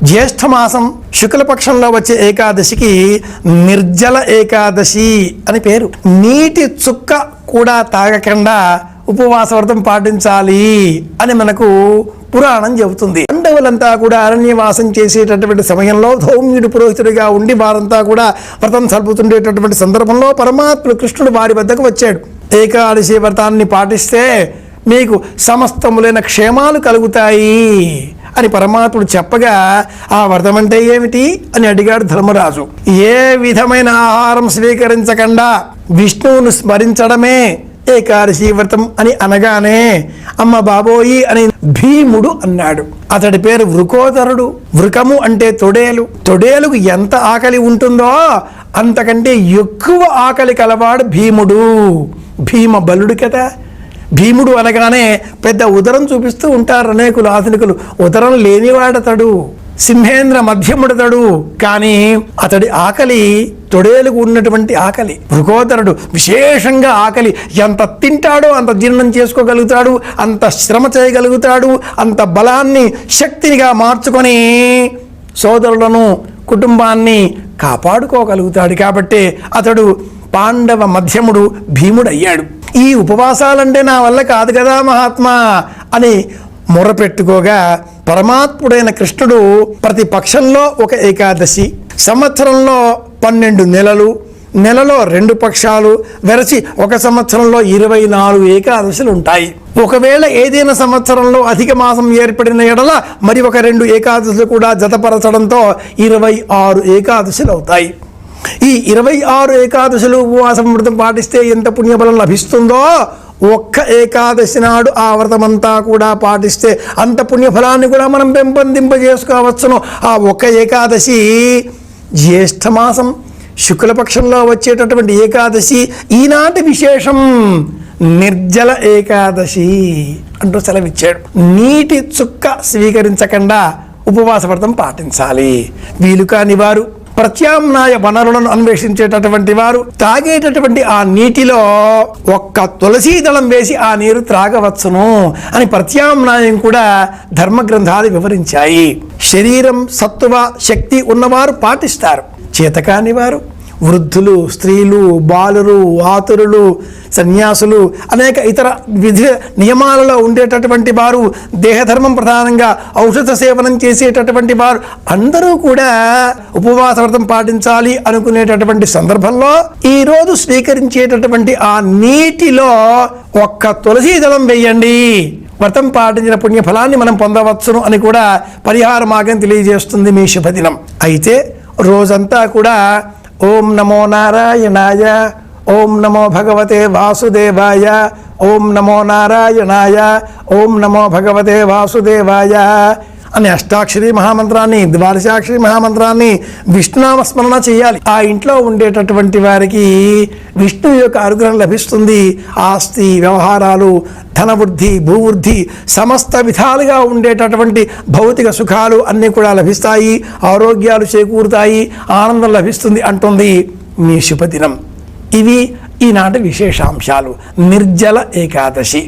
జ్యేష్ఠమాసం శుక్లపక్షంలో వచ్చే ఏకాదశికి నిర్జల ఏకాదశి అని పేరు. నీటి చుక్క కూడా తాగకుండా ఉపవాస వ్రతం పాటించాలి అని మనకు పురాణం చెబుతుంది. పాండవులంతా కూడా అరణ్యవాసం చేసేటటువంటి సమయంలో ధౌమ్యుడు పురోహితుడిగా ఉండి వారంతా కూడా వ్రతం సల్పుతుండేటటువంటి సందర్భంలో పరమాత్ముడు కృష్ణుడు వారి వద్దకు వచ్చాడు. ఏకాదశి వ్రతాన్ని పాటిస్తే మీకు సమస్తములైన క్షేమాలు కలుగుతాయి అని పరమాత్ముడు చెప్పగా, ఆ వ్రతం అంటే ఏమిటి అని అడిగాడు ధర్మరాజు. ఏ విధమైన ఆహారం స్వీకరించకుండా విష్ణువును స్మరించడమే ఏకాదశి వ్రతం అని అనగానే, అమ్మ బాబోయి అని భీముడు అన్నాడు. అతడి పేరు వృకోదరుడు. వృకము అంటే తొడేలు. తొడేలుకు ఎంత ఆకలి ఉంటుందో అంతకంటే ఎక్కువ ఆకలి కలవాడు భీముడు. భీమ బలుడు కదా. భీముడు అనగానే పెద్ద ఉదరం చూపిస్తూ ఉంటారు అనేకులు ఆధునికులు. ఉదరం లేనివాడతడు, సింహేంద్ర మధ్యముడతడు. కానీ అతడి ఆకలి తొడేలుకు ఉన్నటువంటి ఆకలి. వృకోదరుడు విశేషంగా ఆకలి. ఎంత తింటాడో అంత జీర్ణం చేసుకోగలుగుతాడు, అంత శ్రమ చేయగలుగుతాడు, అంత బలాన్ని శక్తినిగా మార్చుకొని సోదరులను కుటుంబాన్ని కాపాడుకోగలుగుతాడు. కాబట్టి అతడు పాండవ మధ్యముడు భీముడు అయ్యాడు. ఈ ఉపవాసాలంటే నా వల్ల కాదు కదా మహాత్మా అని మొరపెట్టుకోగా, పరమాత్ముడైన కృష్ణుడు ప్రతి పక్షంలో ఒక ఏకాదశి, సంవత్సరంలో 12 నెలలు, నెలలో 2 పక్షాలు వెరసి ఒక సంవత్సరంలో 24 ఏకాదశులు ఉంటాయి. ఒకవేళ ఏదైనా సంవత్సరంలో అధిక మాసం ఏర్పడిన ఎడల మరి ఒక 2 ఏకాదశులు కూడా జతపరచడంతో 26 ఏకాదశులు అవుతాయి. ఈ 26 ఏకాదశులు ఉపవాసం వ్రతం పాటిస్తే ఎంత పుణ్యబలం లభిస్తుందో, ఒక్క ఏకాదశి నాడు ఆ వ్రతమంతా కూడా పాటిస్తే అంత పుణ్యఫలాన్ని కూడా మనం పెంపొందింపజేసుకోవచ్చును. ఆ ఒక్క ఏకాదశి జ్యేష్ఠమాసం శుక్లపక్షంలో వచ్చేటటువంటి ఏకాదశి. ఈనాటి విశేషం నిర్జల ఏకాదశి అంటూ సెలవిచ్చాడు. నీటి చుక్క స్వీకరించకుండా ఉపవాస వ్రతం పాటించాలి. వీలు కాని వారు, ప్రత్యామ్నాయ వనరులను అన్వేషించేటటువంటి వారు తాగేటటువంటి ఆ నీటిలో ఒక్క తులసీ దళం వేసి ఆ నీరు త్రాగవచ్చును అని ప్రత్యామ్నాయం కూడా ధర్మ గ్రంథాలు వివరించాయి. శరీరం సత్తువ శక్తి ఉన్నవారు పాటిస్తారు. చేతకాని వారు, వృద్ధులు, స్త్రీలు, బాలురు, ఆతురులు, సన్యాసులు, అనేక ఇతర విధి నియమాలలో ఉండేటటువంటి వారు, దేహధర్మం ప్రధానంగా ఔషధ సేవనం చేసేటటువంటి వారు అందరూ కూడా ఉపవాస వ్రతం పాటించాలి అనుకునేటటువంటి సందర్భంలో ఈరోజు స్వీకరించేటటువంటి ఆ నీటిలో ఒక్క తులసీ దళం వేయండి, వ్రతం పాటించిన పుణ్యఫలాన్ని మనం పొందవచ్చును అని కూడా పరిహార మార్గం తెలియజేస్తుంది మీ శుభదినం. అయితే రోజంతా కూడా ఓం నమో నారాయణాయ, ఓం నమో భగవతే వాసుదేవాయ, ఓం నమో నారాయణాయ, ఓం నమో భగవతే వాసుదేవాయ అనే అష్టాక్షరి మహామంత్రాన్ని, ద్వాదశాక్షరి మహామంత్రాన్ని విష్ణునామస్మరణ చేయాలి. ఆ ఇంట్లో ఉండేటటువంటి వారికి విష్ణు యొక్క అనుగ్రహం లభిస్తుంది. ఆస్తి, వ్యవహారాలు, ధనవృద్ధి, భూవృద్ధి, సమస్త విధాలుగా ఉండేటటువంటి భౌతిక సుఖాలు అన్నీ కూడా లభిస్తాయి. ఆరోగ్యాలు చేకూరుతాయి, ఆనందం లభిస్తుంది అంటుంది మీ శుభదినం. ఇవి ఈనాటి విశేషాంశాలు. నిర్జల ఏకాదశి.